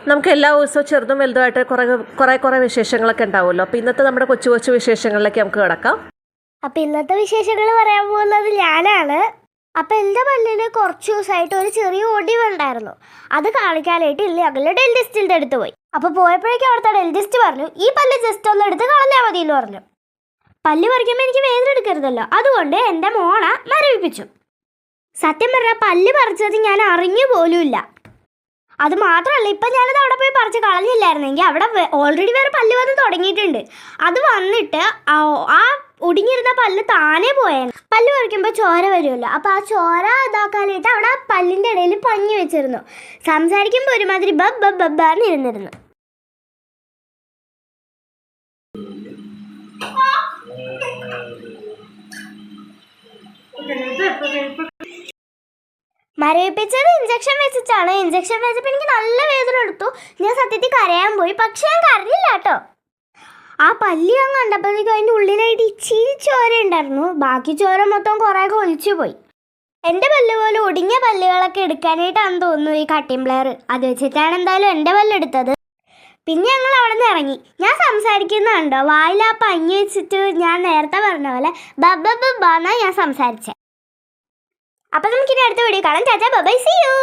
നമുക്ക് എല്ലാ ദിവസവും ചെറുതും വലുതുമായിട്ട് കുറേ വിശേഷങ്ങളൊക്കെ ഉണ്ടാവുമല്ലോ. അപ്പോൾ ഇന്നത്തെ നമ്മുടെ കൊച്ചു കൊച്ചു വിശേഷങ്ങളിലേക്ക് നമുക്ക് കിടക്കാം. അപ്പം ഇന്നത്തെ വിശേഷങ്ങൾ പറയാൻ പോകുന്നത് ഞാനാണ്. അപ്പം എൻ്റെ പല്ലിൽ കുറച്ച് ദിവസമായിട്ട് ഒരു ചെറിയ ഒടിവുണ്ടായിരുന്നു. അത് കാണിക്കാനായിട്ട് ഞങ്ങൾ ഡെന്റിസ്റ്റിൻ്റെ അടുത്ത് പോയി. അപ്പോൾ പോയപ്പോഴേക്കും അവിടുത്തെ ഡെന്റിസ്റ്റ് പറഞ്ഞു, ഈ പല്ല് ജസ്റ്റ് ഒന്ന് എടുത്ത് കളഞ്ഞാൽ മതി എന്ന് പറഞ്ഞു. പല്ല് പറിക്കുമ്പോൾ എനിക്ക് വേദന എടുക്കരുതല്ലോ, അതുകൊണ്ട് എൻ്റെ മോണ മരവിപ്പിച്ചു. സത്യം പറഞ്ഞാൽ പല്ല് പറിച്ചത് ഞാൻ അറിഞ്ഞു പോലുമില്ല. അത് മാത്രമല്ല, ഇപ്പം ഞാനത് അവിടെ പോയി പറിച്ച് കളഞ്ഞില്ലായിരുന്നെങ്കിൽ അവിടെ ഓൾറെഡി വേറെ പല്ല് വന്ന് തുടങ്ങിയിട്ടുണ്ട്. അത് വന്നിട്ട് ആ ഒടിഞ്ഞിരുന്ന പല്ല് താനേ പോയാണ്. പല്ല് പറിക്കുമ്പോൾ ചോര വരുമല്ലോ, അപ്പോൾ ആ ചോര ഇതാക്കാനായിട്ട് അവിടെ പല്ലിൻ്റെ ഇടയിൽ പഞ്ഞി വെച്ചിരുന്നു. സംസാരിക്കുമ്പോൾ ഒരുമാതിരി ബബ്ബാന്ന് ഇരുന്നിരുന്നു. മരവിപ്പിച്ചത് ഇഞ്ചക്ഷൻ വെച്ചിട്ടാണ്. ഇഞ്ചക്ഷൻ വെച്ചപ്പോൾ എനിക്ക് നല്ല വേദന എടുത്തു. ഞാൻ സത്യത്തിൽ കരയാൻ പോയി, പക്ഷെ ഞാൻ കരഞ്ഞില്ല കേട്ടോ. ആ പല്ലി അങ്ങ് കണ്ടപ്പോഴേക്കും അതിൻ്റെ ഉള്ളിലായിട്ട് ഇച്ചിരി ചോര ഉണ്ടായിരുന്നു. ബാക്കി ചോര മൊത്തം കുറേയൊക്കെ ഒലിച്ചു പോയി. എൻ്റെ പല്ല് പോലെ ഒടിഞ്ഞ പല്ലുകളൊക്കെ എടുക്കാനായിട്ടാണെന്ന് തോന്നുന്നു ഈ കട്ടിംഗ് പ്ലെയർ. അത് വെച്ചിട്ടാണ് എന്തായാലും എൻ്റെ പല്ലെടുത്തത്. പിന്നെ ഞങ്ങൾ അവിടെ നിന്ന് ഇറങ്ങി. ഞാൻ സംസാരിക്കുന്നുണ്ടോ, വായിൽ ആ പഞ്ഞി വെച്ചിട്ട് ഞാൻ നേരത്തെ പറഞ്ഞ പോലെ ബബ്ബാന്നാണ് ഞാൻ സംസാരിച്ചത്. അപ്പം നമുക്കിനി അടുത്ത വീഡിയോ കാണാം. ചാച്ചാ ബൈ, സീ യു.